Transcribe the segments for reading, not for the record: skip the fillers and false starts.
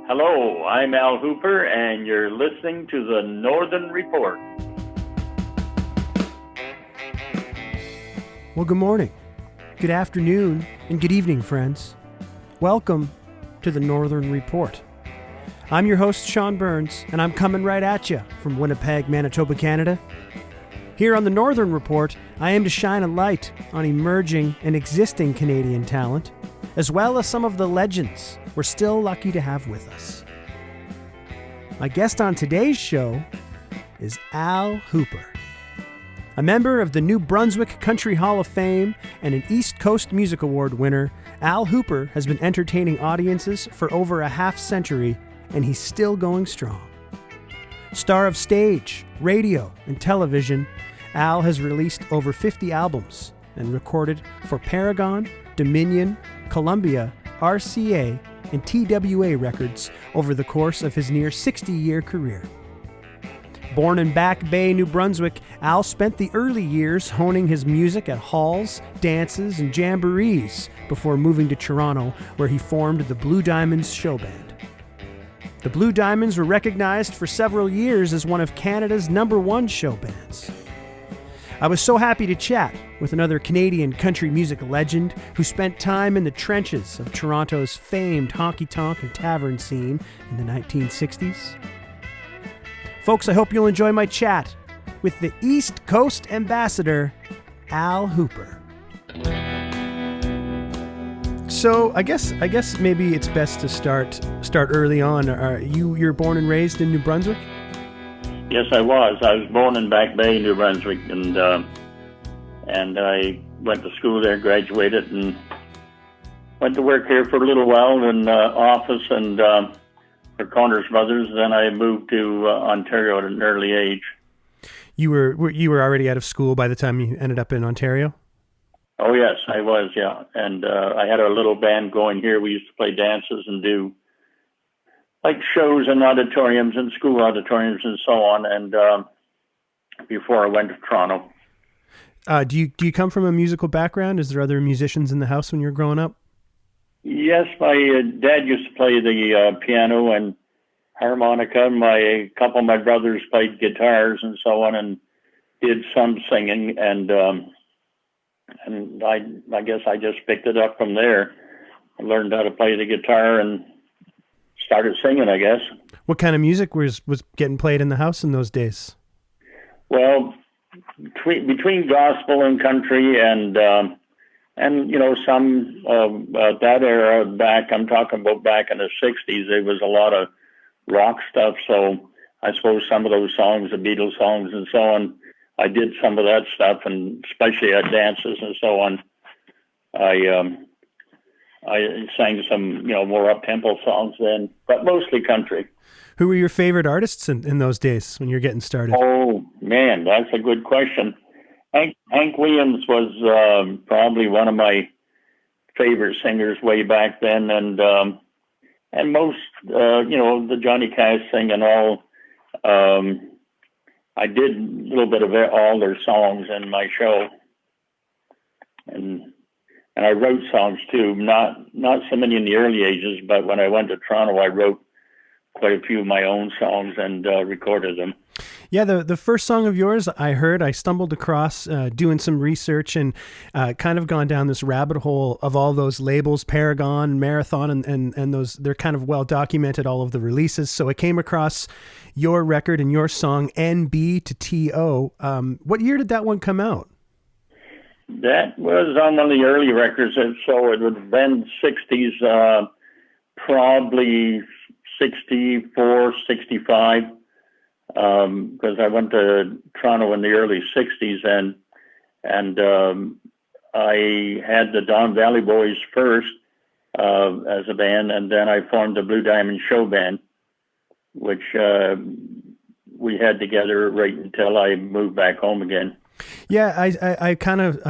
Hello, I'm Al Hooper, and you're listening to the Northern Report. Well, good morning, good afternoon, and good evening, friends. Welcome to the Northern Report. I'm your host, Sean Burns, and I'm coming right at you from Winnipeg, Manitoba, Canada. Here on the Northern Report, I aim to shine a light on emerging and existing Canadian talent, as well as some of the legends we're still lucky to have with us. My guest on today's show is Al Hooper. A member of the New Brunswick Country Hall of Fame and an East Coast Music Award winner, Al Hooper has been entertaining audiences for over a half century, and he's still going strong. Star of stage, radio, and television, Al has released over 50 albums and recorded for Paragon, Dominion, Columbia, RCA, and TWA records over the course of his near 60-year career. Born in Back Bay, New Brunswick, Al spent the early years honing his music at halls, dances, and jamborees before moving to Toronto, where he formed the Blue Diamond Showband. The Blue Diamonds were recognized for several years as one of Canada's #1 show bands. I was so happy to chat with another Canadian country music legend who spent time in the trenches of Toronto's famed honky-tonk and tavern scene in the 1960s. Folks, I hope you'll enjoy my chat with the East Coast Ambassador, Al Hooper. So I guess maybe it's best to start early on. You're born and raised in New Brunswick? Yes, I was. I was born in Back Bay, New Brunswick, and I went to school there, graduated, and went to work here for a little while in office and for Corners Brothers. Then I moved to Ontario at an early age. You were already out of school by the time you ended up in Ontario? Oh yes, I was. Yeah, and I had a little band going here. We used to play dances and do like shows in auditoriums and school auditoriums and so on. And before I went to Toronto. Do you come from a musical background? Is there other musicians in the house when you were growing up? Yes, my dad used to play the piano and harmonica. A couple of my brothers played guitars and so on, and did some singing. And I guess I just picked it up from there. I learned how to play the guitar and started singing, I guess. What kind of music was getting played in the house in those days? Well, between gospel and country and you know, some that era back, I'm talking about back in the 60s, there was a lot of rock stuff. So I suppose some of those songs, the Beatles songs and so on, I did some of that stuff, and especially at dances and so on. I sang some, you know, more up-tempo songs then, but mostly country. Who were your favorite artists in those days when you were getting started? Oh, man, that's a good question. Hank Williams was probably one of my favorite singers way back then, and most, you know, the Johnny Cash thing and all. I did a little bit of all their songs in my show, and I wrote songs too. Not so many in the early ages, but when I went to Toronto, I wrote quite a few of my own songs and recorded them. Yeah, the first song of yours I stumbled across doing some research and kind of gone down this rabbit hole of all those labels, Paragon, Marathon, and those, they're kind of well documented, all of the releases. So I came across your record and your song NB to TO. What year did that one come out? That was on one of the early records, and so it would have been 60s, probably 64, 65. Because I went to Toronto in the early 60s, and I had the Don Valley Boys first as a band, and then I formed the Blue Diamond Showband, which we had together right until I moved back home again. Yeah, I kind of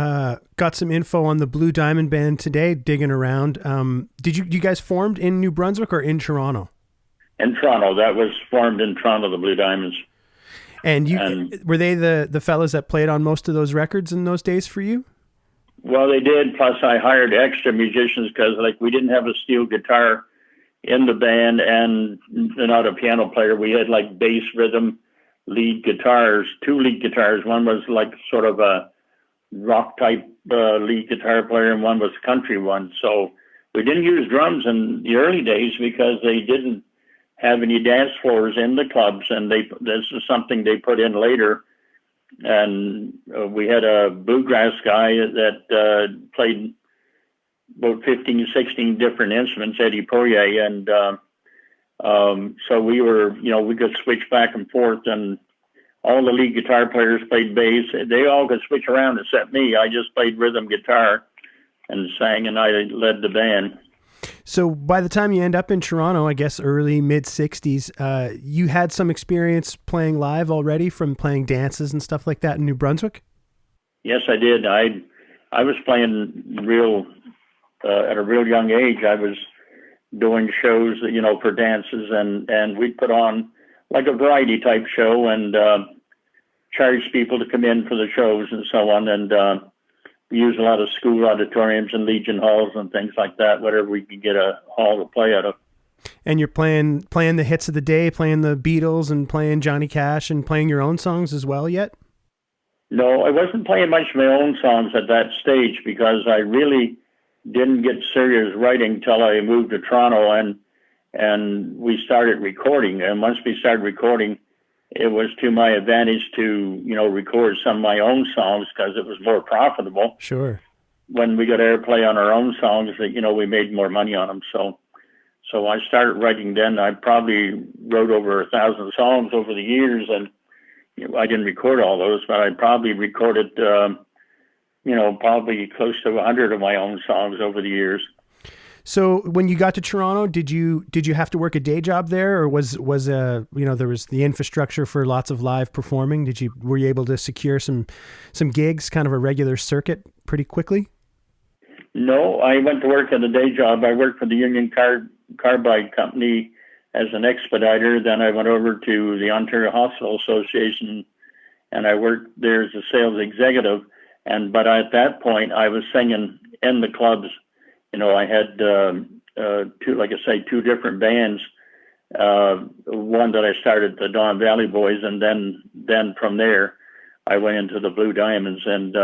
got some info on the Blue Diamond Band today, digging around. Did you guys formed in New Brunswick or in Toronto? In Toronto. That was formed in Toronto, the Blue Diamonds. And were they the fellas that played on most of those records in those days for you? Well, they did. Plus, I hired extra musicians because, like, we didn't have a steel guitar in the band and not a piano player. We had like bass, rhythm, lead guitars, 2 lead guitars. One was like sort of a rock type lead guitar player, and one was country one. So we didn't use drums in the early days because they didn't have any dance floors in the clubs, and this is something they put in later. And we had a bluegrass guy that played about 15, 16 different instruments, Eddie Poirier, and so we could switch back and forth, and all the lead guitar players played bass. They all could switch around except me. I just played rhythm guitar and sang, and I led the band. So by the time you end up in Toronto, I guess early, mid-'60s, you had some experience playing live already from playing dances and stuff like that in New Brunswick? Yes, I did. I was playing at a real young age. I was doing shows, for dances, and we'd put on like a variety type show and charge people to come in for the shows and so on. And we use a lot of school auditoriums and Legion halls and things like that, whatever we could get a hall to play out of. And you're playing the hits of the day, playing the Beatles and playing Johnny Cash and playing your own songs as well yet? No, I wasn't playing much of my own songs at that stage because I really didn't get serious writing till I moved to Toronto, and we started recording. And once we started recording, it was to my advantage to, record some of my own songs because it was more profitable. Sure. When we got airplay on our own songs, we made more money on them. So I started writing then. I probably wrote over 1,000 songs over the years, and I didn't record all those, but I probably recorded, probably close to 100 of my own songs over the years. So when you got to Toronto, did you have to work a day job there, or was there was the infrastructure for lots of live performing? Were you able to secure some gigs, kind of a regular circuit, pretty quickly? No, I went to work at a day job. I worked for the Union Carbide Company as an expediter. Then I went over to the Ontario Hospital Association, and I worked there as a sales executive. But at that point, I was singing in the clubs. I had two different bands. One that I started, the Don Valley Boys, and then from there, I went into the Blue Diamonds and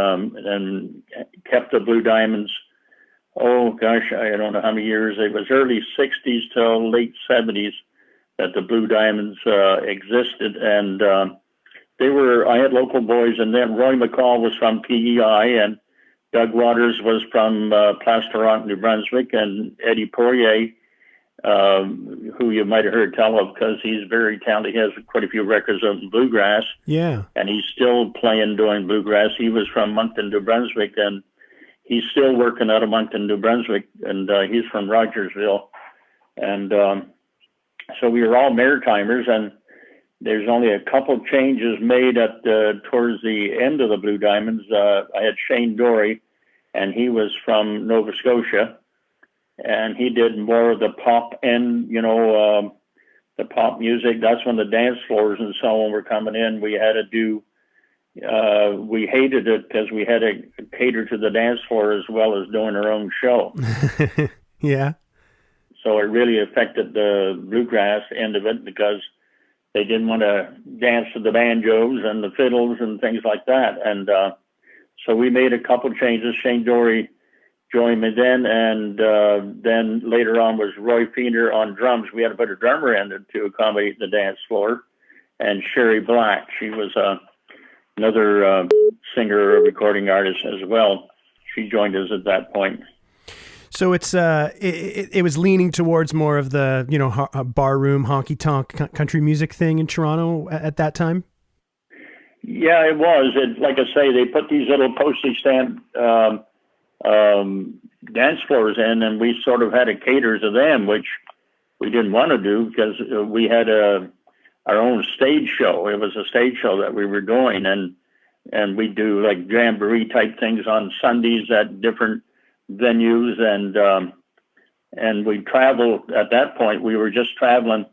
kept the Blue Diamonds. Oh gosh, I don't know how many years. It was early '60s till late '70s that the Blue Diamonds existed, and I had local boys, and then Roy McCall was from PEI, and Doug Waters was from Plaster Rock, New Brunswick, and Eddie Poirier, who you might have heard tell of because he's very talented. He has quite a few records of bluegrass. Yeah. And he's still doing bluegrass. He was from Moncton, New Brunswick, and he's still working out of Moncton, New Brunswick, and he's from Rogersville. And so we were all Maritimers, and there's only a couple changes made towards the end of the Blue Diamonds. I had Shane Dory, and he was from Nova Scotia, and he did more of the pop and, the pop music. That's when the dance floors and so on were coming in. We had to do, we hated it because we had to cater to the dance floor as well as doing our own show. Yeah. So it really affected the bluegrass end of it because they didn't want to dance to the banjos and the fiddles and things like that. And so we made a couple changes. Shane Dory joined me then, and then later on was Roy Feener on drums. We had to put a drummer in to accommodate the dance floor. And Sherry Black, she was another singer, recording artist as well. She joined us at that point. So it was leaning towards more of the barroom honky-tonk country music thing in Toronto at that time. Yeah, it was. Like I say, they put these little postage stamp dance floors in, and we sort of had to cater to them, which we didn't want to do because we had our own stage show. It was a stage show that we were doing, and we do like jamboree type things on Sundays at different venues, and we traveled. At that point, we were just traveling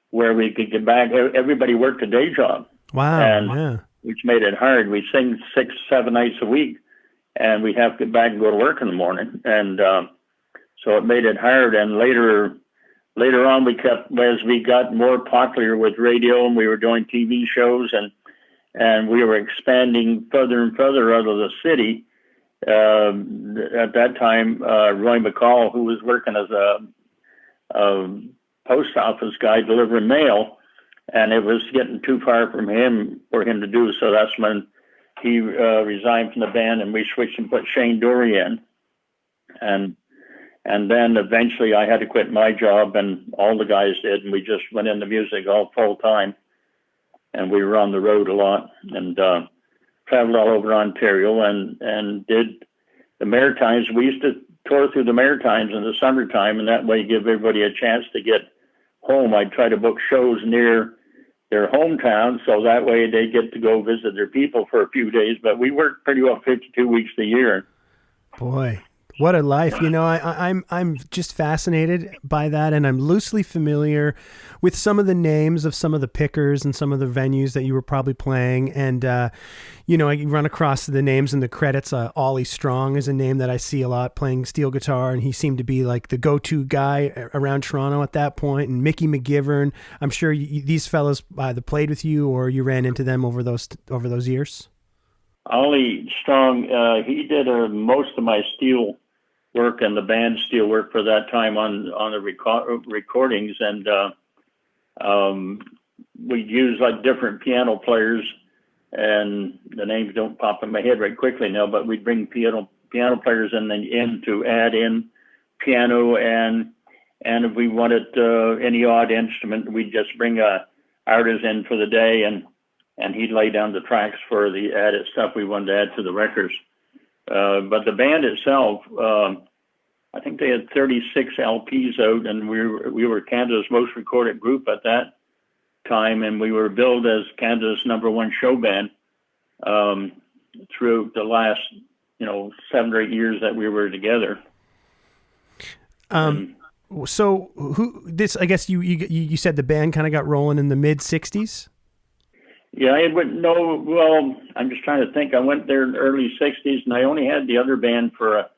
where we could get back. Everybody worked a day job. Wow. Which made it hard. We sing 6-7 nights a week, and we have to get back and go to work in the morning. And so it made it hard. And later, later on, as we got more popular with radio and we were doing TV shows and we were expanding further and further out of the city. At that time, Roy McCall, who was working as a post office guy delivering mail, and it was getting too far from him for him to do. So that's when he resigned from the band, and we switched and put Shane Dory in. And then eventually I had to quit my job, and all the guys did, and we just went into music all full time. And we were on the road a lot and traveled all over Ontario and did the Maritimes. We used to tour through the Maritimes in the summertime, and that way give everybody a chance to get home. I'd try to book shows near their hometown, so that way they get to go visit their people for a few days. But we worked pretty well 52 weeks a year. Boy, what a life. You know, I'm just fascinated by that, and I'm loosely familiar with some of the names of some of the pickers and some of the venues that you were probably playing. And, you know, I run across the names in the credits. Ollie Strong is a name that I see a lot playing steel guitar, and he seemed to be like the go-to guy around Toronto at that point. And Mickey McGivern, I'm sure these fellows either played with you or you ran into them over those years. Ollie Strong, he did most of my steel work and the band steel work for that time on the recordings, and we'd use like different piano players, and the names don't pop in my head right quickly now, but we'd bring piano players in to add in piano, and if we wanted any odd instrument, we'd just bring a artist in for the day, and he'd lay down the tracks for the added stuff we wanted to add to the records. But the band itself, I think they had 36 LPs out, and we were Canada's most recorded group at that time, and we were billed as Canada's #1 show band through the last, 7 or 8 years that we were together. So I guess you said the band kind of got rolling in the mid '60s. Yeah, I wouldn't know. Well, I'm just trying to think. I went there in the early 60s, and I only had the other band for a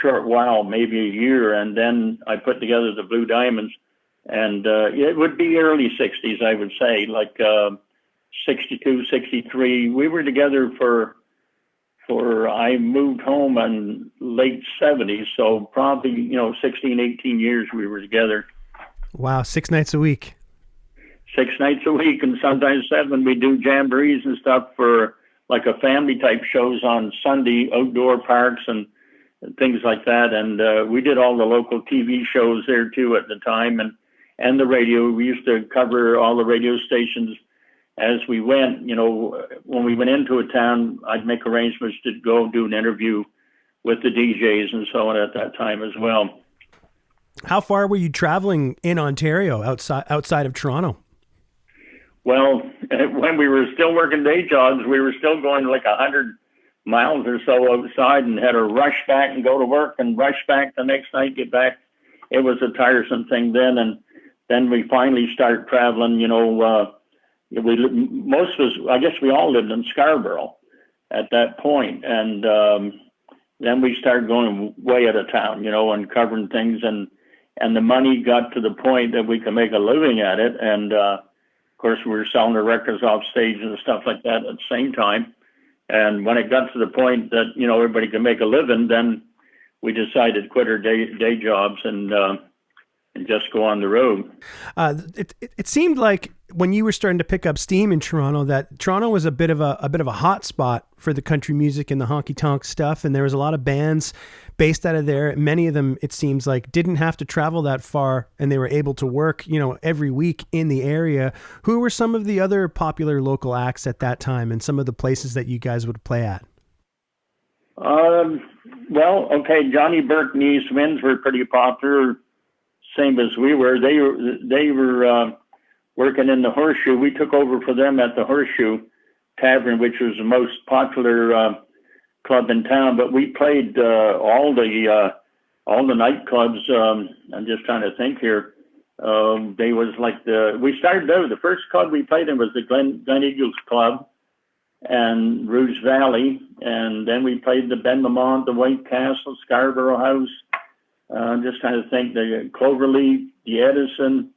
short while, maybe a year, and then I put together the Blue Diamonds, and it would be early 60s, I would say, like 62, 63. We were together for I moved home in late 70s, so probably, 16, 18 years we were together. Wow, 6 nights a week. 6 nights a week, and sometimes 7. We do jamborees and stuff for like a family type shows on Sunday, outdoor parks and things like that. And we did all the local TV shows there too at the time, and the radio. We used to cover all the radio stations as we went. When we went into a town, I'd make arrangements to go do an interview with the DJs and so on at that time as well. How far were you traveling in Ontario outside of Toronto? Well, when we were still working day jobs, we were still going like 100 miles or so outside, and had to rush back and go to work and rush back the next night, get back. It was a tiresome thing then. And then we finally started traveling, most of us, I guess we all lived in Scarborough at that point. And then we started going way out of town, and covering things. And the money got to the point that we could make a living at it. And, of course, we were selling the records off stage and stuff like that at the same time. And when it got to the point that, everybody could make a living, then we decided to quit our day jobs and just go on the road. It seemed like when you were starting to pick up steam in Toronto, that Toronto was a bit of a hot spot for the country music and the honky-tonk stuff. And there was a lot of bands based out of there. Many of them, it seems like, didn't have to travel that far, and they were able to work, every week in the area. Who were some of the other popular local acts at that time, and some of the places that you guys would play at? Well, okay, Johnny Burke and the East Winds were pretty popular, same as we were. They were working in the Horseshoe. We took over for them at the Horseshoe Tavern, which was the most popular club in town. But we played all the nightclubs. I'm just trying to think here. They was like we started out. The first club we played in was the Glen Eagles Club and Rouge Valley, and then we played the Ben Lamont, the White Castle, Scarborough House. I'm just trying to think. The Cloverleaf, the Edison,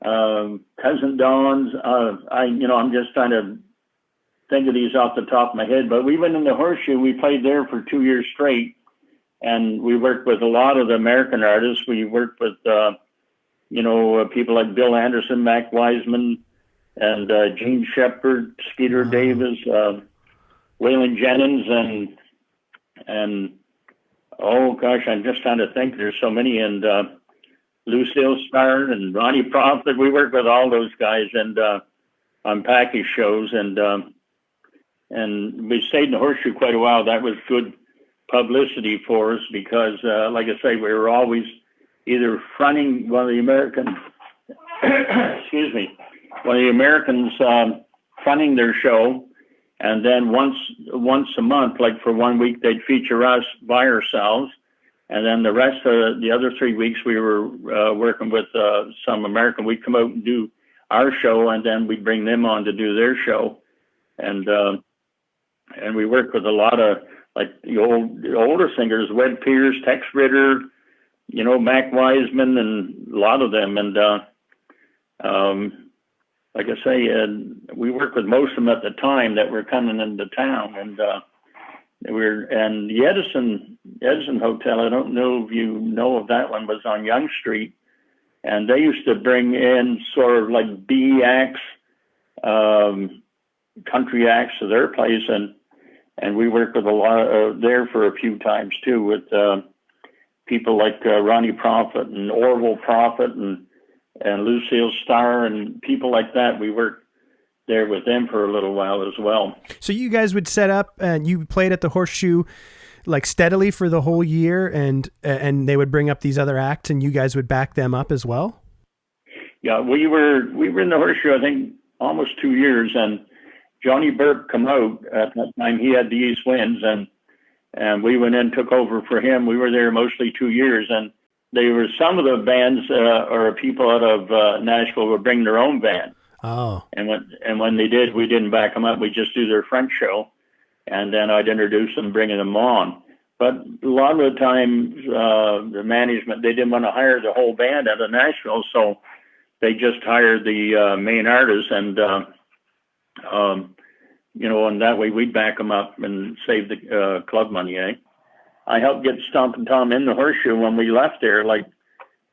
Cousin Don's. I'm just trying to think of these off the top of my head. But we went in the Horseshoe. We played there for 2 years straight, and we worked with a lot of the American artists. We worked with, people like Bill Anderson, Mac Wiseman, and Gene Shepard, Skeeter Davis, Waylon Jennings, and oh gosh, I'm just trying to think. There's so many, and Lucille Starr and Ronnie Prophet. We worked with all those guys, and on package shows, and we stayed in the Horseshoe quite a while. That was good publicity for us because, like I say, we were always either fronting one of the American, one of the Americans fronting their show, and then once a month, like for 1 week, they'd feature us by ourselves, and then the rest of the other 3 weeks we were working with some American. We'd come out and do our show, and then we'd bring them on to do their show, and we worked with a lot of like the older singers, Wed Pierce, Tex Ritter, Mac Wiseman, and a lot of them, and like I say, we worked with most of them at the time that were coming into town, and the Edison Hotel. I don't know if you know of that one. Was on Yonge Street, and they used to bring in sort of like B acts, country acts to their place, and we worked with a lot there for a few times too with people like Ronnie Prophet and Orville Prophet and Lucille Starr and people like that. We worked there with them for a little while as well. So you guys would set up and you played at the Horseshoe like steadily for the whole year, and they would bring up these other acts and you guys would back them up as well? Yeah, we were in the Horseshoe, I think, almost 2 years, and Johnny Burke come out at that time. He had the East Winds, and we went in, took over for him. We were there mostly 2 years, and there were some of the bands or people out of Nashville would bring their own band. Oh. And when they did, we didn't back them up. We just do their front show, and then I'd introduce them, bringing them on. But a lot of the times, the management, they didn't want to hire the whole band out of Nashville, so they just hired the main artists, and and that way we'd back them up and save the club money, eh? I helped get Stompin' Tom in the Horseshoe when we left there. Like,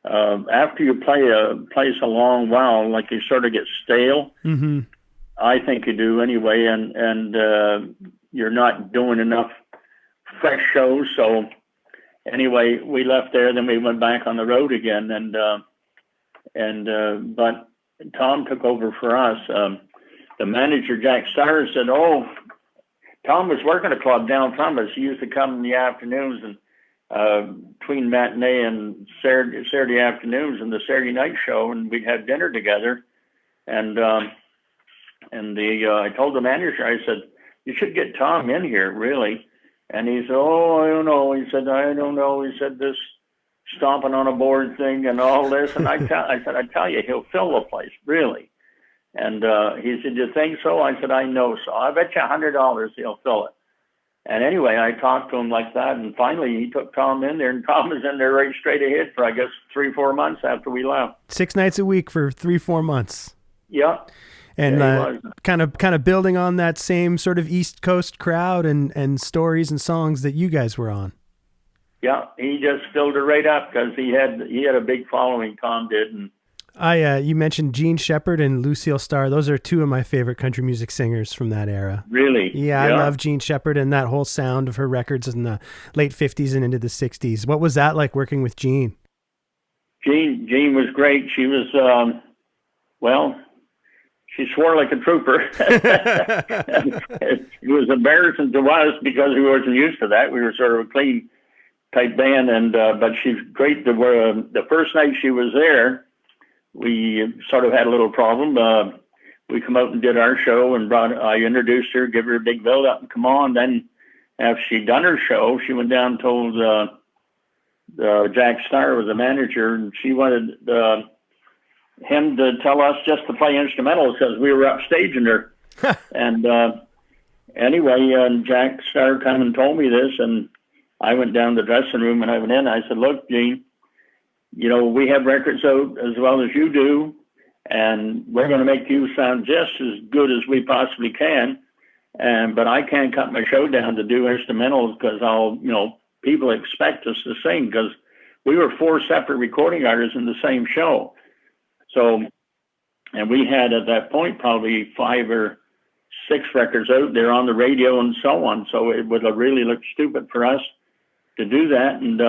after you play a place a long while, like you sort of get stale. Mm-hmm. I think you do anyway, and you're not doing enough fresh shows. So anyway, we left there, then we went back on the road again, but Tom took over for us. The manager, Jack Starr, said, "Oh, Tom was working a club down from us. He used to come in the afternoons and between matinee and Saturday afternoons and the Saturday night show, and we'd have dinner together." And I told the manager, I said, "You should get Tom in here, really." And he said, "Oh, I don't know." He said, "I don't know." He said, "This stomping on a board thing and all this." And I said, "I tell you, he'll fill the place, really." And he said, "You think so?" I said, "I know so. I bet you $100 he'll fill it." And anyway, I talked to him like that, and finally he took Tom in there, and Tom was in there right straight ahead for, I guess, 3-4 months after we left. 6 nights a week for 3-4 months. Yeah. And kind of building on that same sort of East Coast crowd and stories and songs that you guys were on. Yeah, he just filled it right up because he had a big following, Tom did. And you mentioned Gene Shepard and Lucille Starr. Those are two of my favorite country music singers from that era. Really? Yeah, I love Gene Shepard and that whole sound of her records in the late 50s and into the 60s. What was that like working with Gene? Gene was great. She was, she swore like a trooper. It was embarrassing to us because we wasn't used to that. We were sort of a clean type band, and but she's great. The first night she was there, we sort of had a little problem. We come out and did our show, and I introduced her, give her a big build up, and come on. Then after she'd done her show, she went down and told Jack Starr was the manager, and she wanted him to tell us just to play instrumentals because we were upstaging her. And anyway, Jack Starr come and told me this, and I went down to the dressing room and I went in. I said, "Look, Gene," we have records out as well as you do, and we're going to make you sound just as good as we possibly can. But I can't cut my show down to do instrumentals because people expect us to sing, because we were 4 separate recording artists in the same show. So, and we had at that point probably 5 or 6 records out there on the radio and so on. So it would have really looked stupid for us to do that. And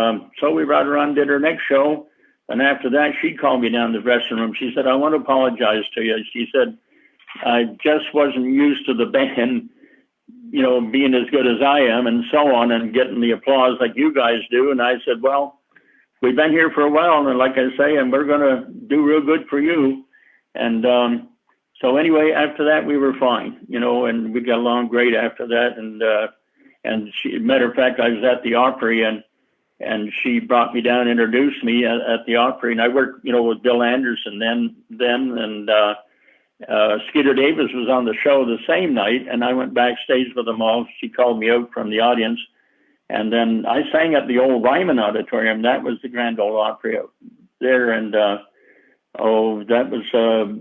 so we brought her on, did her next show. And after that, she called me down to the dressing room. She said, I want to apologize to you. She said, I just wasn't used to the band, being as good as I am and so on, and getting the applause like you guys do. And I said, well, we've been here for a while, and like I say, and we're going to do real good for you. And so anyway, after that, we were fine, and we got along great after that. And she, matter of fact, I was at the Opry, and she brought me down, introduced me at the Opry, and I worked, with Bill Anderson then, and Skeeter Davis was on the show the same night, and I went backstage with them all. She called me out from the audience, and then I sang at the old Ryman Auditorium. That was the Grand Ole Opry out there, and that was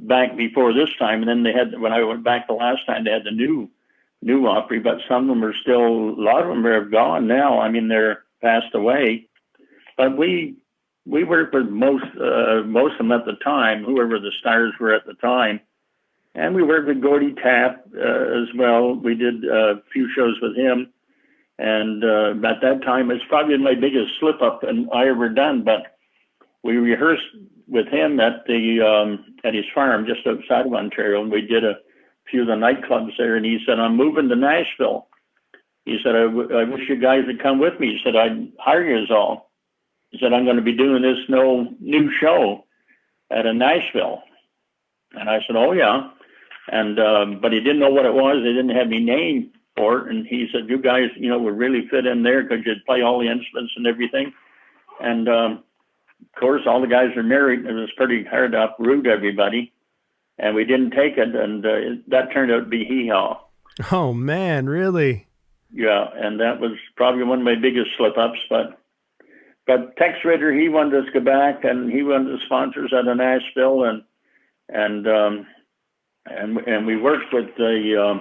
back before this time. And then they had, when I went back the last time, they had the new Opry, but some of them are still, a lot of them are gone now. I mean, they're passed away. But we worked with most of them at the time, whoever the stars were at the time. And we worked with Gordy Tapp as well. We did a few shows with him. And at that time, it's probably my biggest slip up I ever done. But we rehearsed with him at his farm just outside of Ontario, and we did a few of the nightclubs there. And he said, I'm moving to Nashville. He said, I wish you guys would come with me. He said, I'd hire you all. He said, I'm going to be doing this new show at Nashville. And I said, oh, yeah. And but he didn't know what it was. They didn't have any name for it. And he said, you guys, would really fit in there because you'd play all the instruments and everything. And, of course, all the guys are married. And it was pretty hard to uproot everybody. And we didn't take it. And that turned out to be hee-haw. Oh, man, really? Yeah, and that was probably one of my biggest slip-ups. But Tex Ritter, he wanted us to go back, and he wanted the sponsors out of Nashville, and we worked with the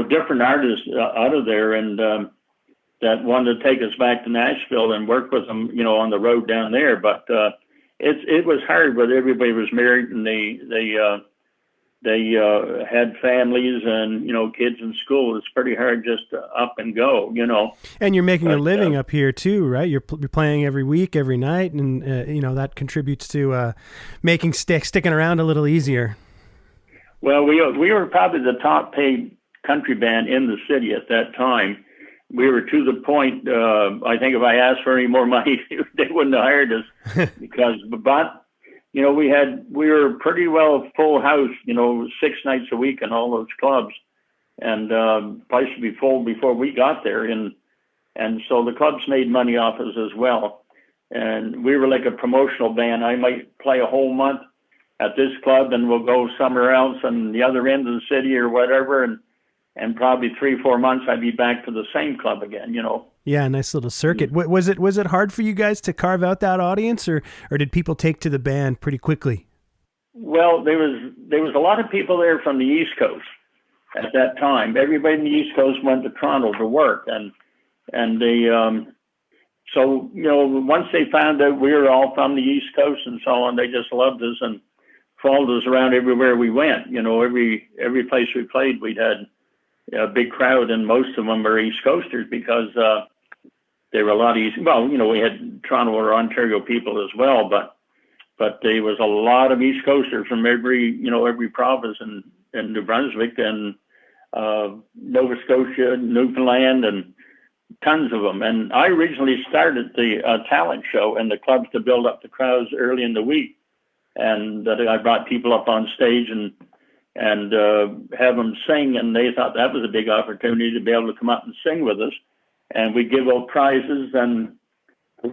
different artists out of there, and that wanted to take us back to Nashville and work with them, on the road down there. But it was hard, but everybody was married, and they had families and, kids in school. It's pretty hard just to up and go, And you're making a living up here too, right? You're playing every week, every night, and, that contributes to making sticking around a little easier. Well, we were probably the top paid country band in the city at that time. We were to the point, I think if I asked for any more money, they wouldn't have hired us because, but we were pretty well full house, 6 nights a week in all those clubs, and place would be full before we got there. And so the clubs made money off us as well. And we were like a promotional band. I might play a whole month at this club and we'll go somewhere else on the other end of the city or whatever. And probably 3-4 months I'd be back to the same club again, Yeah, nice little circuit. Was it hard for you guys to carve out that audience, or did people take to the band pretty quickly? Well, there was a lot of people there from the East Coast at that time. Everybody in the East Coast went to Toronto to work, and they so once they found out we were all from the East Coast and so on, they just loved us and followed us around everywhere we went. Every place we played, we'd had a big crowd, and most of them were East Coasters because there were a lot of East. Well, we had Toronto or Ontario people as well, but there was a lot of East Coasters from every province in New Brunswick and Nova Scotia, Newfoundland, and tons of them. And I originally started the talent show in the clubs to build up the crowds early in the week, and that I brought people up on stage and have them sing, and they thought that was a big opportunity to be able to come up and sing with us, and we give out prizes and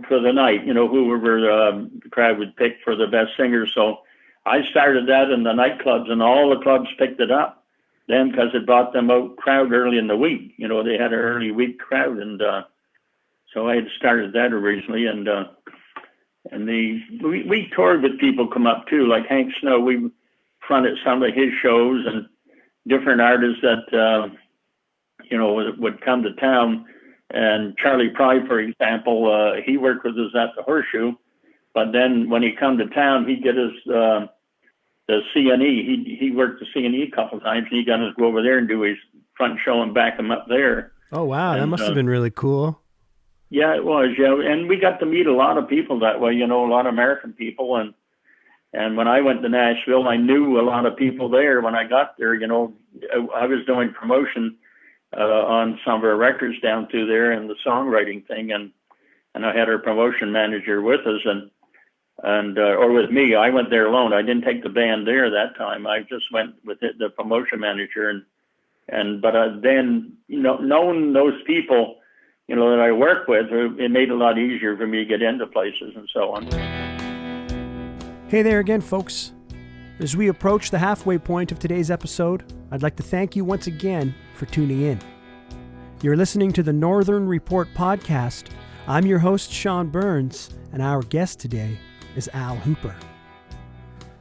for the night, whoever the crowd would pick for the best singer. So I started that in the nightclubs, and all the clubs picked it up then because it brought them out crowd early in the week. They had an early week crowd, and so I had started that originally, and And we toured with people come up too, like Hank Snow. We fronted some of his shows, and different artists that would come to town. And Charlie Pry, for example, he worked with us at the Horseshoe, but then when he come to town, he'd get us the CNE. He worked the CNE a couple of times, and he got us to go over there and do his front show and back him up there. Oh wow, that must have been really cool. Yeah, it was. Yeah, and we got to meet a lot of people that way. A lot of American people, and when I went to Nashville, I knew a lot of people there. When I got there, I was doing promotion on some of our records down through there and the songwriting thing, and I had our promotion manager with us, or with me. I went there alone. I didn't take the band there that time. I just went with the promotion manager, but then knowing those people that I work with, it made it a lot easier for me to get into places and so on. Hey there again, folks. As we approach the halfway point of today's episode, I'd like to thank you once again for tuning in. You're listening to the Northern Report podcast. I'm your host, Sean Burns, and our guest today is Al Hooper.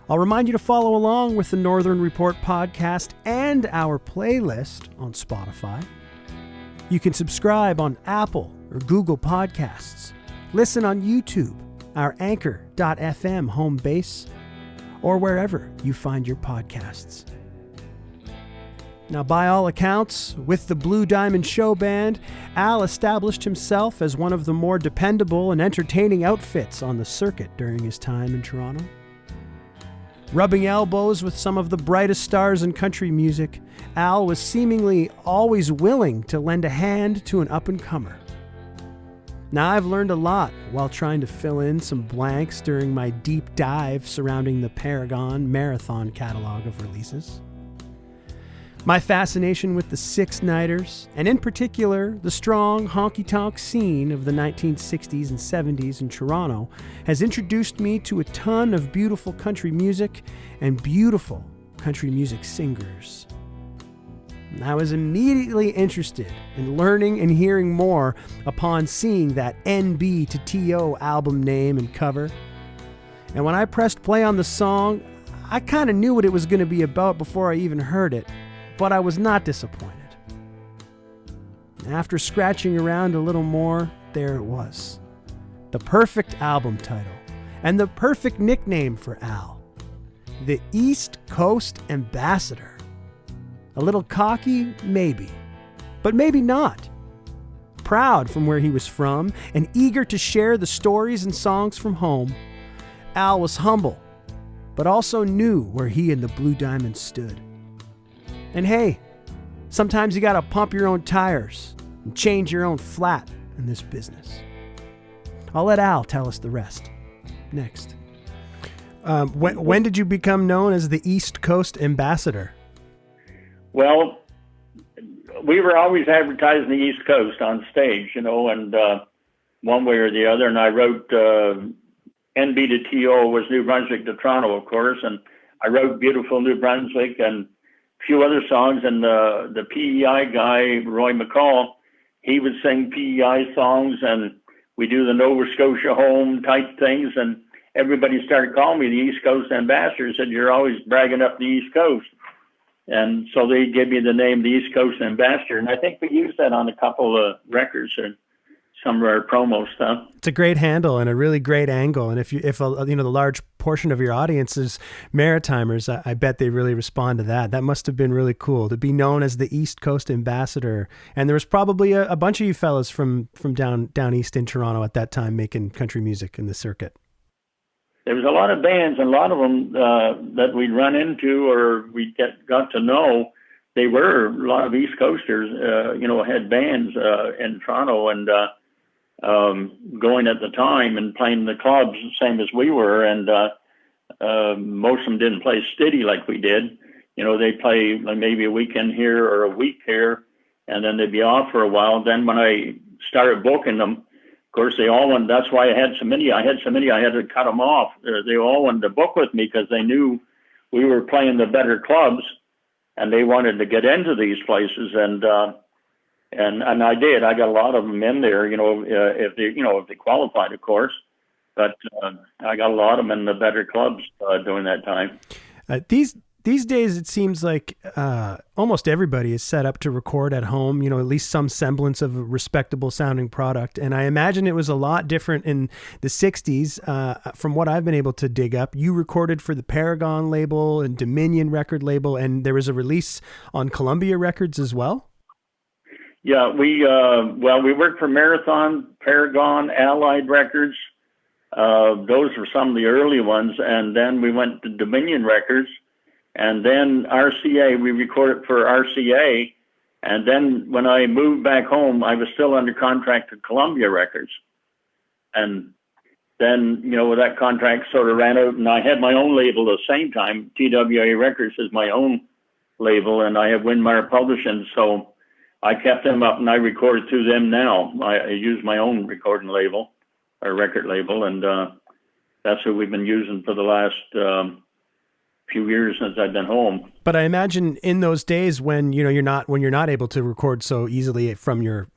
I'll remind you to follow along with the Northern Report podcast and our playlist on Spotify. You can subscribe on Apple or Google Podcasts, listen on YouTube, our Anchor.fm home base, or wherever you find your podcasts. Now, by all accounts, with the Blue Diamond Showband, Al established himself as one of the more dependable and entertaining outfits on the circuit during his time in Toronto. Rubbing elbows with some of the brightest stars in country music, Al was seemingly always willing to lend a hand to an up-and-comer. Now, I've learned a lot while trying to fill in some blanks during my deep dive surrounding the Paragon Marathon catalog of releases. My fascination with the six-nighters, and in particular, the strong honky-tonk scene of the 1960s and 70s in Toronto, has introduced me to a ton of beautiful country music and beautiful country music singers. I was immediately interested in learning and hearing more upon seeing that NB to TO album name and cover. And when I pressed play on the song, I kind of knew what it was going to be about before I even heard it. But I was not disappointed. After scratching around a little more, there it was. The perfect album title, and the perfect nickname for Al. The East Coast Ambassador. A little cocky, maybe. But maybe not. Proud from where he was from, and eager to share the stories and songs from home, Al was humble, but also knew where he and the Blue Diamond stood. And hey, sometimes you gotta pump your own tires and change your own flat in this business. I'll let Al tell us the rest next. When did you become known as the East Coast Ambassador? Well, we were always advertising the East Coast on stage, and one way or the other. And I wrote NB to TO was New Brunswick to Toronto, of course, and I wrote Beautiful New Brunswick and few other songs, and the PEI guy, Roy McCall, he would sing PEI songs, and we do the Nova Scotia home type things, and everybody started calling me the East Coast Ambassador. Said, you're always bragging up the East Coast. And so they gave me the name, the East Coast Ambassador, and I think we used that on a couple of records and some of our promo stuff. It's a great handle and a really great angle. And if the large portion of your audience is Maritimers, I bet they really respond to that. That must have been really cool to be known as the East Coast Ambassador. And there was probably a bunch of you fellas from down east in Toronto at that time making country music in the circuit. There was a lot of bands, and a lot of them that we'd run into or we got to know. They were a lot of East Coasters, had bands in Toronto and going at the time and playing the clubs, same as we were. And most of them didn't play steady like we did. They'd play maybe a weekend here or a week here, and then they'd be off for a while. Then when I started booking them, of course, they all wanted, that's why I had so many. I had to cut them off. They all wanted to book with me because they knew we were playing the better clubs, and they wanted to get into these places. And I did. I got a lot of them in there, if they qualified, of course. But I got a lot of them in the better clubs during that time. These days, it seems like almost everybody is set up to record at home, at least some semblance of a respectable sounding product. And I imagine it was a lot different in the 60s. From what I've been able to dig up, you recorded for the Paragon label and Dominion record label, and there was a release on Columbia Records as well? Yeah, we worked for Marathon, Paragon, Allied Records. Those were some of the early ones. And then we went to Dominion Records. And then RCA, we recorded for RCA. And then when I moved back home, I was still under contract to Columbia Records. And then, that contract sort of ran out, and I had my own label at the same time. TWA Records is my own label, and I have Winmar Publishing. So I kept them up, and I recorded through them now. I use my own recording label, or record label, and that's what we've been using for the last few years since I've been home. But I imagine in those days when you're not able to record so easily from your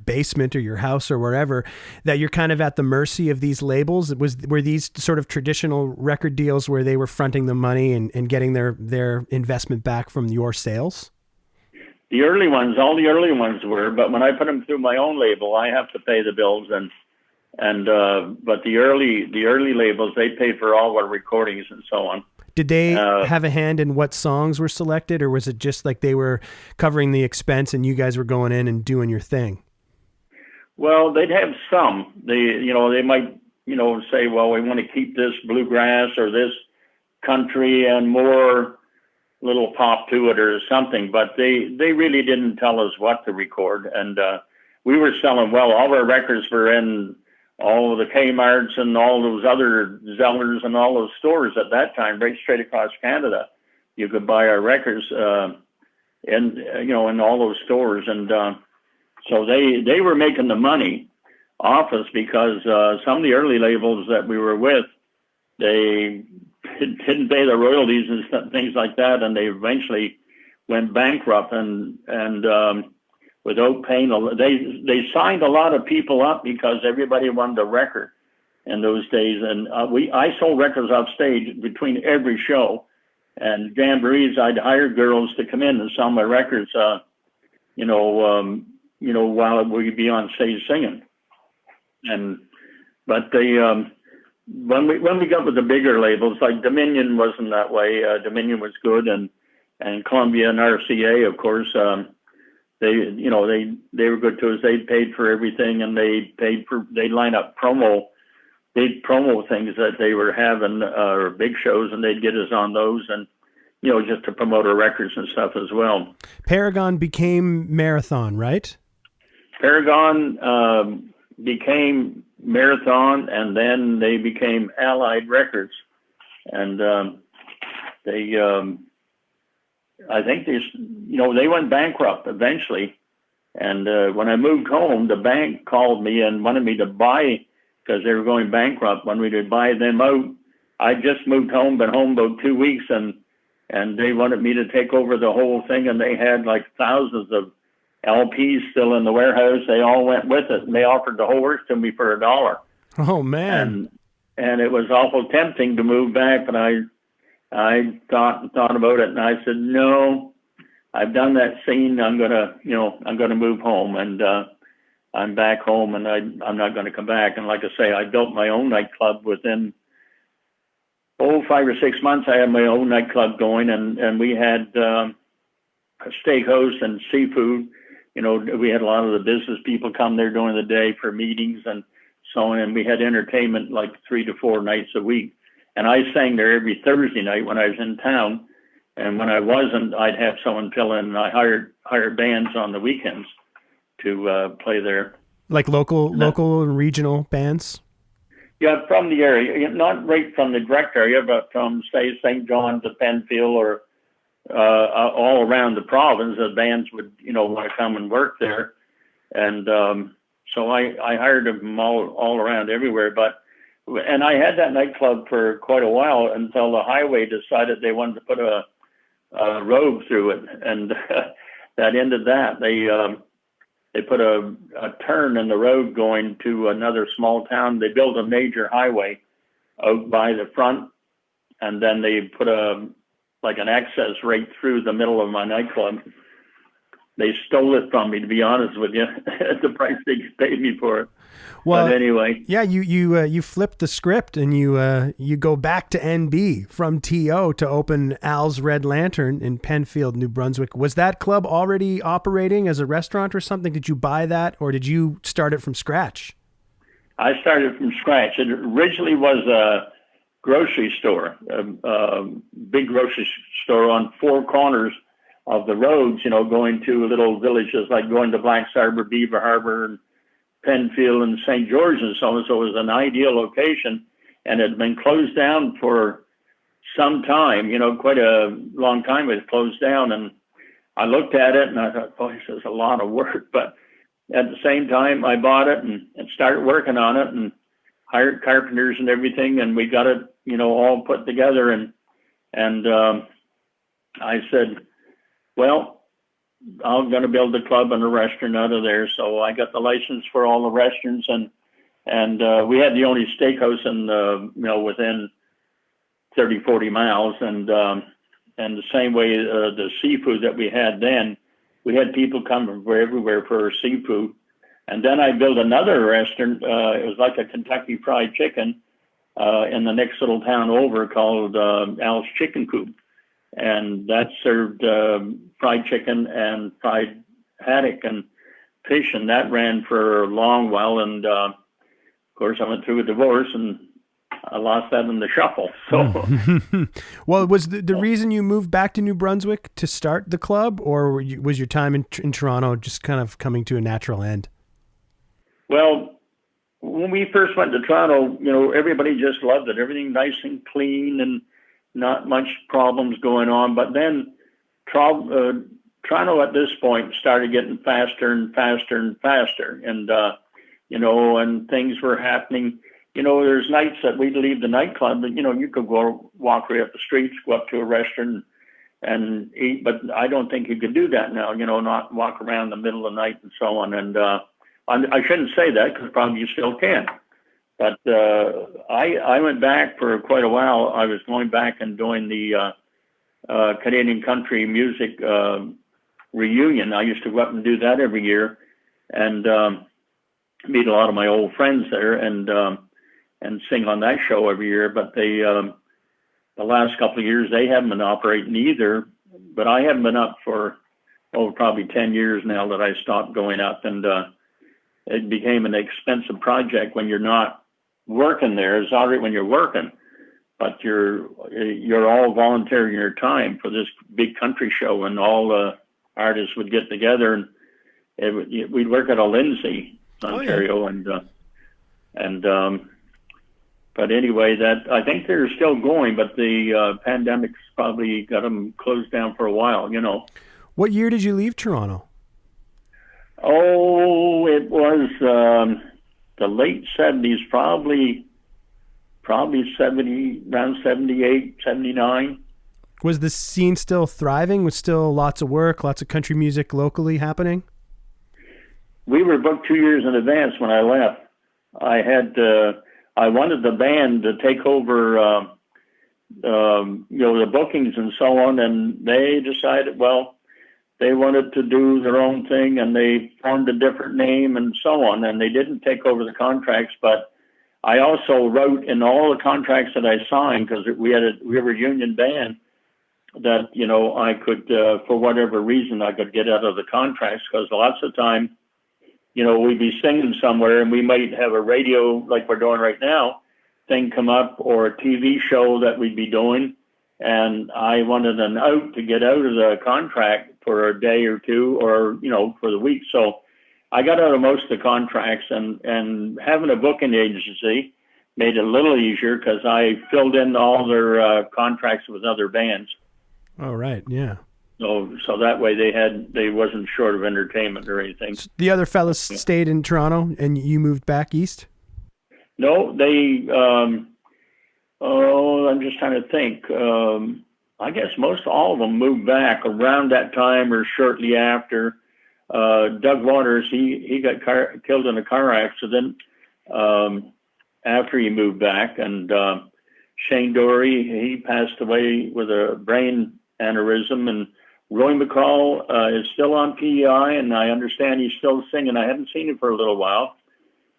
basement or your house or wherever, that you're kind of at the mercy of these labels. Were these sort of traditional record deals where they were fronting the money and getting their investment back from your sales? The early ones, all the early ones were, but when I put them through my own label, I have to pay the bills but the early labels, they paid for all our recordings and so on. Did they have a hand in what songs were selected, or was it just like they were covering the expense and you guys were going in and doing your thing? Well, they'd have some. They might, say, well, we want to keep this bluegrass or this country and more little pop to it or something, but they really didn't tell us what to record. And we were selling, all our records were in all of the Kmarts and all those other Zellers and all those stores at that time, right straight across Canada. You could buy our records in all those stores. And so they were making the money off us because some of the early labels that we were with, they didn't pay the royalties and things like that, and they eventually went bankrupt and without paying. They signed a lot of people up because everybody wanted a record in those days, and I sold records off stage between every show, and jamborees. I'd hire girls to come in and sell my records, while we'd be on stage singing, but they. When we got with the bigger labels, like Dominion wasn't that way. Dominion was good, and Columbia and RCA, of course, they were good to us. They paid for everything, and they line up big promo things that they were having, or big shows, and they'd get us on those, and just to promote our records and stuff as well. Paragon became Marathon, right? Paragon became Marathon, and then they became Allied Records, and I think they went bankrupt eventually. And when I moved home, the bank called me and wanted me to buy, because they were going bankrupt, wanted me to buy them out. I just moved home, been home about 2 weeks, and they wanted me to take over the whole thing, and they had like thousands of LPs still in the warehouse. They all went with it, and they offered the whole works to me for $1. Oh man! And it was awful tempting to move back, but I thought about it, and I said, no, I've done that scene. I'm gonna move home, and I'm back home, and I'm not going to come back. And like I say, I built my own nightclub within 5 or 6 months. I had my own nightclub going, and we had a steakhouse and seafood. We had a lot of the business people come there during the day for meetings and so on, and we had entertainment like 3 to 4 nights a week. And I sang there every Thursday night when I was in town, and when I wasn't, I'd have someone fill in. And I hired bands on the weekends to play there. Like local and regional bands? Yeah, from the area, not right from the direct area, but from, say, St. John to Penfield, or all around the province. The bands would, want to come and work there. And so I hired them all around everywhere. And I had that nightclub for quite a while until the highway decided they wanted to put a road through it. And that ended that. they put a turn in the road going to another small town. They built a major highway out by the front, and then they put an access right through the middle of my nightclub. They stole it from me, to be honest with you, at the price they paid me for it. Well, but anyway, yeah, you flipped the script and you go back to NB from TO to open Al's Red Lantern in Penfield, New Brunswick. Was that club already operating as a restaurant or something? Did you buy that, or did you start it from scratch? I started from scratch. It originally was a grocery store, a big grocery store on four corners of the roads, going to little villages like going to Black's Harbor, Beaver Harbor, and Penfield and St. George and so on. So it was an ideal location, and it had been closed down for some time, quite a long time. It closed down, and I looked at it and I thought, boy, this is a lot of work. But at the same time, I bought it and started working on it and hired carpenters and everything, and we got it, all put together. And I said, well, I'm going to build a club and a restaurant out of there. So I got the license for all the restaurants, and we had the only steakhouse in within 30, 40 miles. And the same way, the seafood that we had then, we had people coming from everywhere for seafood. And then I built another restaurant. It was like a Kentucky Fried Chicken in the next little town over called Al's Chicken Coop. And that served fried chicken and fried haddock and fish, and that ran for a long while. And of course, I went through a divorce, and I lost that in the shuffle. So, well, was the reason you moved back to New Brunswick to start the club, or was your time in Toronto just kind of coming to a natural end? Well, when we first went to Toronto, everybody just loved it. Everything nice and clean and not much problems going on. But then Toronto at this point started getting faster and faster and faster. And, and things were happening. There's nights that we'd leave the nightclub and, you could go walk right up the streets, go up to a restaurant and eat. But I don't think you could do that now, not walk around in the middle of the night and so on. And I shouldn't say that because probably you still can. But I went back for quite a while. I was going back and doing the Canadian country music reunion. I used to go up and do that every year, and meet a lot of my old friends there, and sing on that show every year. But the last couple of years they haven't been operating either. But I haven't been up for probably 10 years now that I stopped going up, and it became an expensive project when you're not working there. It's all right when you're working, but you're all volunteering your time for this big country show, and all the artists would get together, and we'd work at a Lindsay, Ontario. Oh, yeah. But anyway, that I think they're still going, but the pandemic's probably got them closed down for a while. What year did you leave Toronto? Oh, it was the late 70s, probably 70, around 78, 79. Was the scene still thriving? Was still lots of work, lots of country music locally happening? We were booked 2 years in advance when I left. I wanted the band to take over, the bookings and so on, and they decided, they wanted to do their own thing, and they formed a different name and so on, and they didn't take over the contracts. But I also wrote in all the contracts that I signed, because we were a union band, that, I could, for whatever reason, I could get out of the contracts, because lots of time, we'd be singing somewhere and we might have a radio, like we're doing right now, thing come up, or a TV show that we'd be doing. And I wanted an out to get out of the contract for a day or two, or, for the week. So I got out of most of the contracts, and having a booking agency made it a little easier, because I filled in all their contracts with other bands. Oh, right. Yeah. So that way they wasn't short of entertainment or anything. So the other fellas stayed in Toronto and you moved back east? No, they, I'm just trying to think. I guess most all of them moved back around that time or shortly after. Doug Waters, he got killed in a car accident after he moved back, and Shane Dory, he passed away with a brain aneurysm, and Roy McCall is still on PEI, and I understand he's still singing. I haven't seen him for a little while.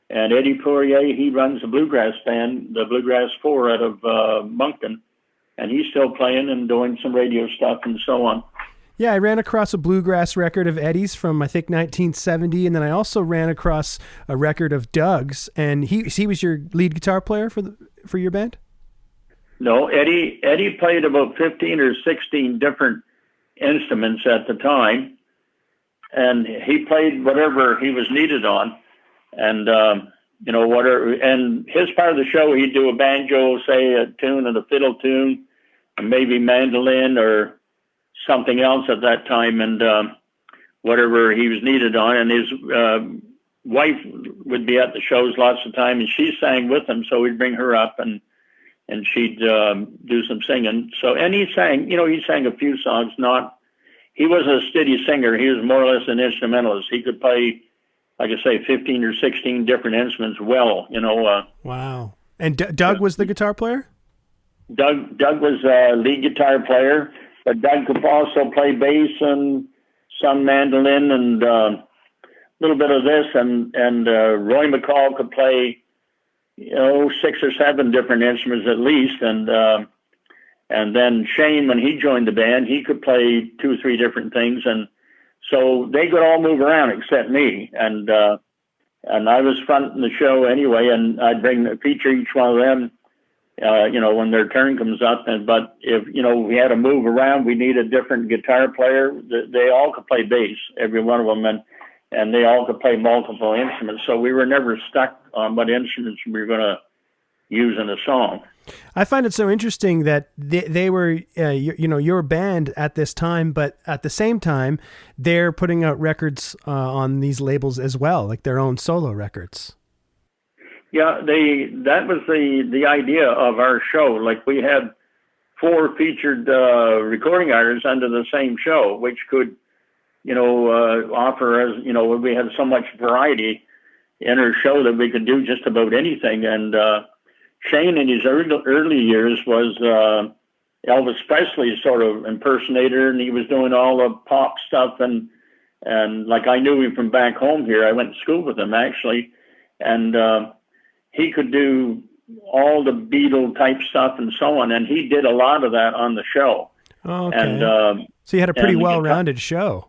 And Eddie Poirier, he runs the bluegrass band, the Bluegrass Four out of Moncton, and he's still playing and doing some radio stuff and so on. Yeah, I ran across a bluegrass record of Eddie's from, I think, 1970, and then I also ran across a record of Doug's, and he was your lead guitar player for your band? No, Eddie played about 15 or 16 different instruments at the time, and he played whatever he was needed on, and whatever. And his part of the show, he'd do a banjo, say a tune, and a fiddle tune, and maybe mandolin or something else at that time, and whatever he was needed on. And his wife would be at the shows lots of time, and she sang with him, so we'd bring her up, and she'd do some singing. So, and he sang a few songs. He wasn't a steady singer. He was more or less an instrumentalist. He could play, like I say, 15 or 16 different instruments well, Wow. And Doug was the guitar player? Doug was a lead guitar player, but Doug could also play bass and some mandolin and a little bit of this. And Roy McCall could play, 6 or 7 different instruments at least. And then Shane, when he joined the band, he could play 2 or 3 different things. And so they could all move around except me. And I was fronting the show anyway, and I'd feature each one of them, when their turn comes up. But if, we had to move around, we need a different guitar player. They all could play bass, every one of them. And they all could play multiple instruments. So we were never stuck on what instruments we were going to use in a song. I find it so interesting that they were, your band at this time, but at the same time, they're putting out records on these labels as well, like their own solo records. Yeah, that was the idea of our show. Like, we had 4 featured recording artists under the same show, which could, offer us, we had so much variety in our show that we could do just about anything. And Shane, in his early years, was Elvis Presley's sort of impersonator, and he was doing all the pop stuff. And like, I knew him from back home here. I went to school with him, actually. And he could do all the Beatle type stuff and so on. And he did a lot of that on the show. Okay. And so you had a pretty well-rounded show.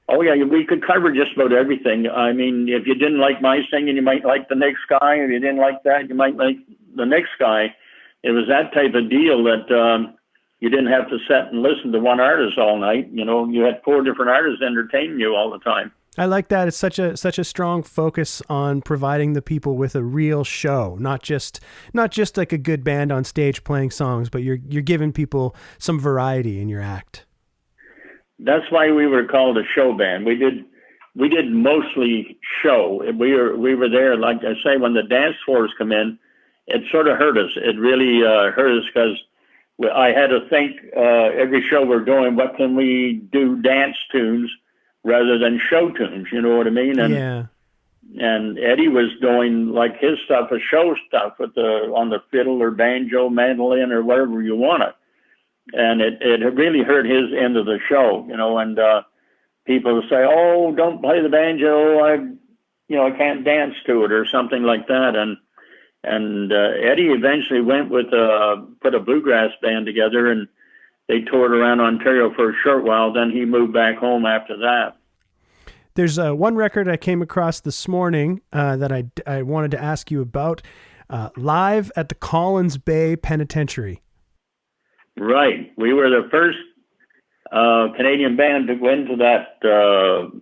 Oh, yeah, we could cover just about everything. I mean, if you didn't like my singing, you might like the next guy. If you didn't like that, you might like the next guy. It was that type of deal that you didn't have to sit and listen to one artist all night. You had 4 different artists entertaining you all the time. I like that. It's such a strong focus on providing the people with a real show, not just like a good band on stage playing songs, but you're giving people some variety in your act. That's why we were called a show band. We did mostly show. We were there, like I say, when the dance floors come in, it sort of hurt us. It really hurt us, because I had to think every show we're doing, what can we do dance tunes rather than show tunes? You know what I mean? And, yeah. And Eddie was doing like his stuff, a show stuff on the fiddle or banjo, mandolin, or whatever you want it. And it really hurt his end of the show, and people would say, "Oh, don't play the banjo. I can't dance to it," or something like that. And Eddie eventually went put a bluegrass band together, and they toured around Ontario for a short while. Then he moved back home after that. There's one record I came across this morning that I wanted to ask you about, Live at the Collins Bay Penitentiary. Right. We were the first Canadian band to go into the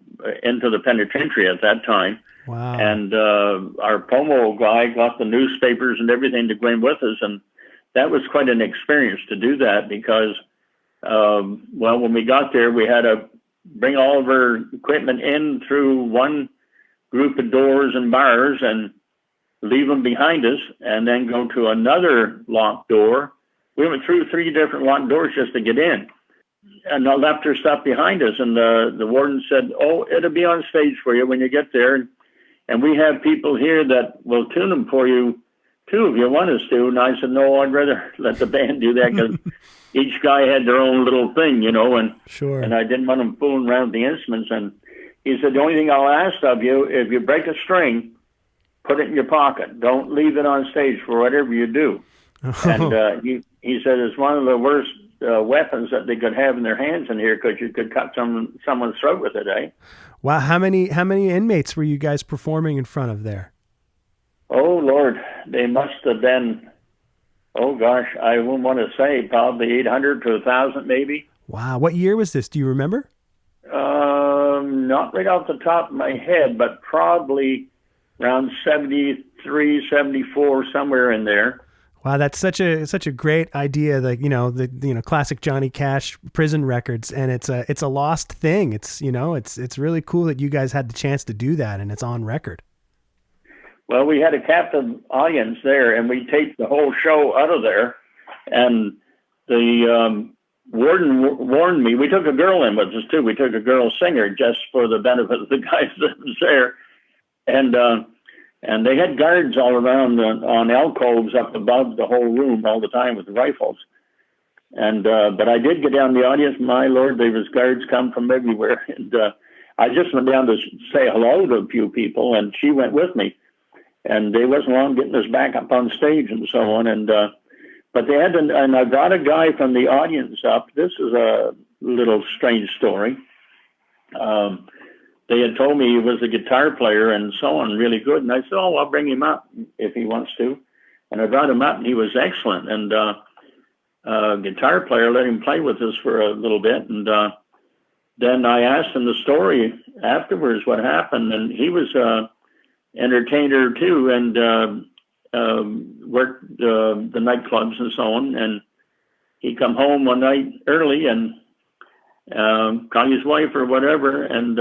penitentiary at that time. Wow. And our Pomo guy got the newspapers and everything to go in with us. And that was quite an experience to do that, because, when we got there, we had to bring all of our equipment in through one group of doors and bars and leave them behind us, and then go to another locked door. We went through 3 different locked doors just to get in. left her stuff behind us. And the warden said, "Oh, it'll be on stage for you when you get there. And we have people here that will tune them for you, too, if you want us to." And I said, "No, I'd rather let the band do that, because each guy had their own little thing, and sure. And I didn't want them fooling around with the instruments." And he said, "The only thing I'll ask of you, if you break a string, put it in your pocket. Don't leave it on stage for whatever you do." And he said it's one of the worst weapons that they could have in their hands in here, because you could cut someone's throat with it, eh? Wow, how many inmates were you guys performing in front of there? Oh, Lord, they must have been, oh gosh, I wouldn't want to say, probably 800 to 1,000 maybe. Wow, what year was this? Do you remember? Not right off the top of my head, but probably around 73, 74, somewhere in there. Wow, that's such a great idea. Like, the classic Johnny Cash prison records, and it's a lost thing. It's really cool that you guys had the chance to do that, and it's on record. Well, we had a captive audience there, and we taped the whole show out of there. And the warden warned me. We took a girl in with us too. We took a girl singer just for the benefit of the guys that was there, and they had guards all around on alcoves up above the whole room all the time with rifles. And but I did get down the audience. My Lord, there was guards come from everywhere. And I just went down to say hello to a few people, and she went with me. And they wasn't long getting us back up on stage and so on. And but they had and I brought a guy from the audience up. This is a little strange story. They had told me he was a guitar player and so on, really good. And I said, "Oh, I'll bring him up if he wants to." And I brought him up, and he was excellent. And guitar player, let him play with us for a little bit. And then I asked him the story afterwards, what happened. And he was entertainer too, and worked the nightclubs and so on. And he come home one night early and caught his wife or whatever. And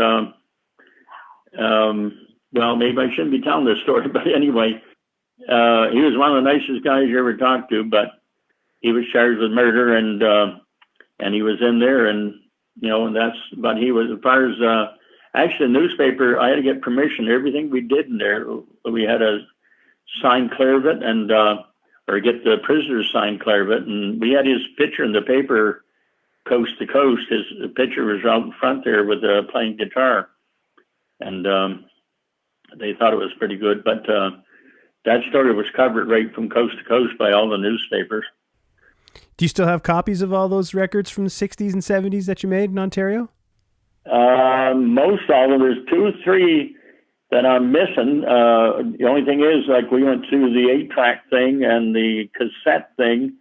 well, maybe I shouldn't be telling this story, but anyway, he was one of the nicest guys you ever talked to, but he was charged with murder, and he was in there, and and that's. But he was, as far as actually the newspaper, I had to get permission. Everything we did in there, we had to sign clear of it, and or get the prisoners signed clear of it, and we had his picture in the paper, coast to coast. His picture was out in front there with playing guitar, and they thought it was pretty good. But that story was covered right from coast to coast by all the newspapers. Do you still have copies of all those records from the 60s and 70s that you made in Ontario? Most of them. There's 2 or 3 that I'm missing. The only thing is, like, we went through the 8-track thing and the cassette thing,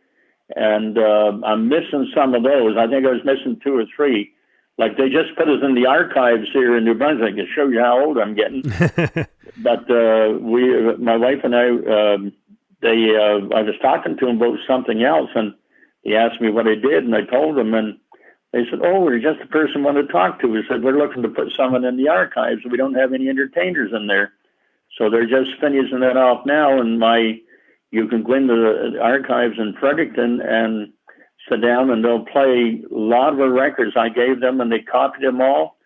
and I'm missing some of those. I think I was missing 2 or 3. Like, they just put us in the archives here in New Brunswick to show you how old I'm getting. But my wife and I, I was talking to him about something else, and he asked me what I did, and I told him, and they said, "Oh, we're just the person we want to talk to." He said, "We're looking to put someone in the archives. We don't have any entertainers in there." So they're just finishing that off now, and you can go into the archives in Fredericton and sit down, and they'll play a lot of the records I gave them, and they copied them all.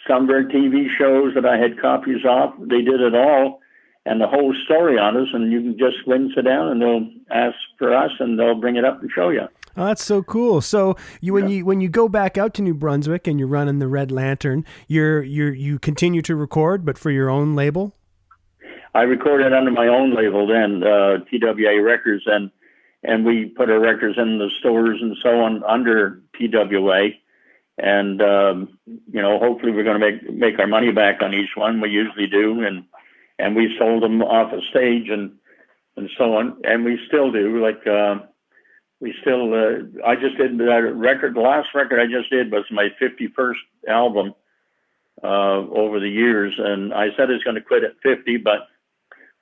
Some of their TV shows that I had copies of, they did it all, and the whole story on us, and you can just go and sit down, and they'll ask for us, and they'll bring it up and show you. Oh, that's so cool. So when you go back out to New Brunswick and you're running the Red Lantern, you continue to record, but for your own label? I recorded under my own label then, TWA Records, and we put our records in the stores and so on under TWA. And hopefully we're going to make our money back on each one. We usually do, and we sold them off a stage and so on, and we still do. Like I just did that record. The last record I just did was my 51st album over the years, and I said it's going to quit at 50, but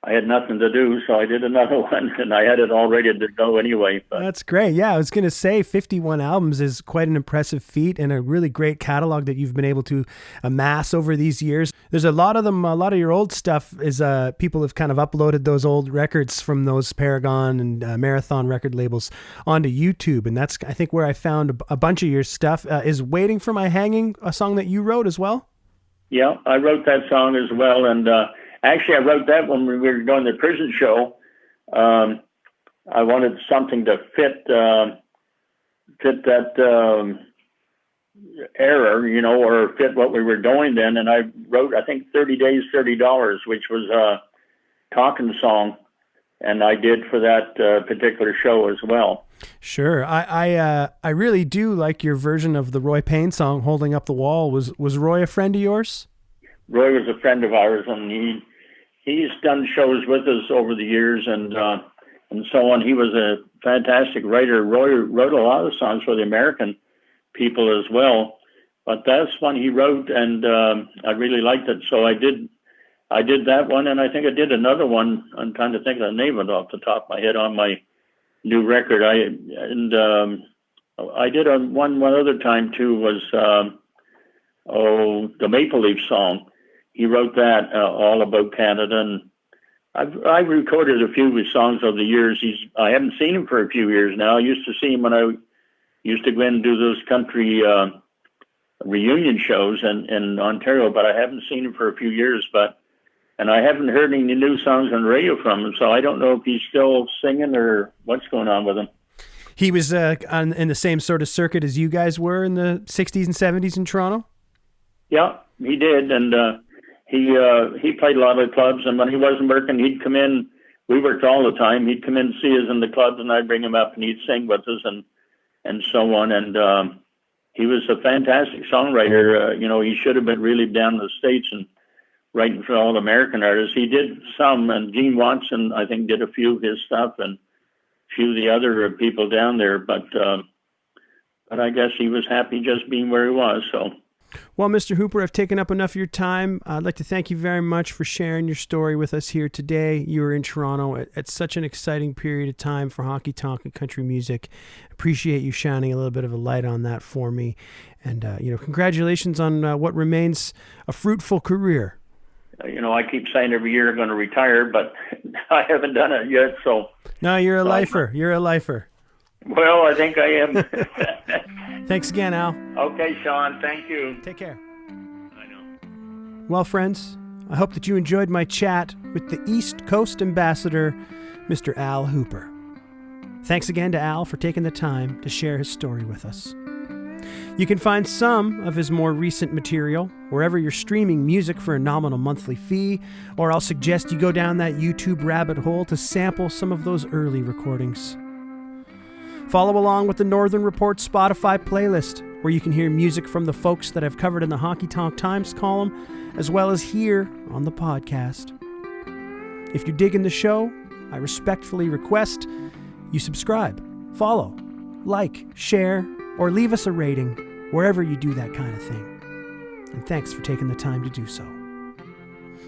I had nothing to do, so I did another one, and I had it all ready to go anyway. But That's great. Yeah, I was going to say 51 albums is quite an impressive feat and a really great catalog that you've been able to amass over these years. There's a lot of them, a lot of your old stuff is people have kind of uploaded those old records from those Paragon and Marathon record labels onto YouTube. And that's, I think, where I found a bunch of your stuff. Is Waiting for My Hanging a song that you wrote as well? Yeah, I wrote that song as well. And actually, I wrote that when we were doing the prison show. I wanted something to fit that era, or fit what we were doing then. And I wrote, I think, 30 Days, $30, which was a talking song, and I did for that particular show as well. Sure. I really do like your version of the Roy Payne song, Holding Up the Wall. Was Roy a friend of yours? Roy was a friend of ours, and he's done shows with us over the years, and so on. He was a fantastic writer. Roy wrote a lot of songs for the American people as well, but that's one he wrote, and I really liked it. So I did that one, and I think I did another one. I'm trying to think of the name of it off the top of my head on my new record. I did one other time too, was the Maple Leaf song. He wrote that all about Canada, and I've recorded a few of his songs over the years. I haven't seen him for a few years now. I used to see him when I used to go in and do those country reunion shows in Ontario, but I haven't seen him for a few years. And I haven't heard any new songs on the radio from him, so I don't know if he's still singing or what's going on with him. He was in the same sort of circuit as you guys were in the 60s and 70s in Toronto? Yeah, he did, and he played a lot of clubs, and when he wasn't working, he'd come in. We worked all the time. He'd come in and see us in the clubs, and I'd bring him up, and he'd sing with us, and so on. And he was a fantastic songwriter. He should have been really down in the States and writing for all American artists. He did some, and Gene Watson, I think, did a few of his stuff, and a few of the other people down there. But I guess he was happy just being where he was, so... Well, Mr. Hooper, I've taken up enough of your time. I'd like to thank you very much for sharing your story with us here today. You were in Toronto at such an exciting period of time for honky-tonk and country music. Appreciate you shining a little bit of a light on that for me. And, congratulations on what remains a fruitful career. I keep saying every year I'm going to retire, but I haven't done it yet, so... No, you're a lifer. You're a lifer. Well, I think I am. Thanks again, Al. Okay, Sean. Thank you. Take care. I know. Well, friends, I hope that you enjoyed my chat with the East Coast Ambassador, Mr. Al Hooper. Thanks again to Al for taking the time to share his story with us. You can find some of his more recent material wherever you're streaming music for a nominal monthly fee, or I'll suggest you go down that YouTube rabbit hole to sample some of those early recordings. Follow along with the Northern Report Spotify playlist, where you can hear music from the folks that I've covered in the Honky-Tonk Times column, as well as here on the podcast. If you're digging the show, I respectfully request you subscribe, follow, like, share, or leave us a rating wherever you do that kind of thing. And thanks for taking the time to do so.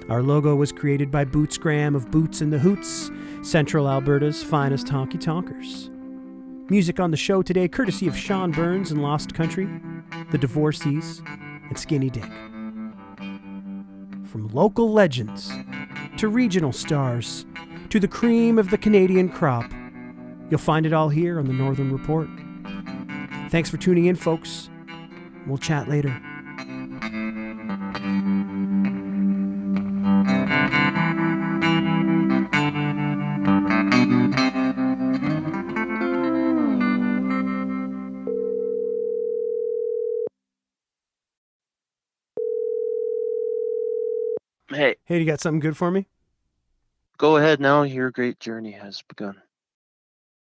Our logo was created by Boots Graham of Boots and the Hoots, Central Alberta's finest honky-tonkers. Music on the show today courtesy of Sean Burns and Lost Country, The Divorcees, and Skinny Dick. From local legends to regional stars to the cream of the Canadian crop, you'll find it all here on the Northern Report. Thanks for tuning in, folks. We'll chat later. Hey, you got something good for me? Go ahead now. Your great journey has begun.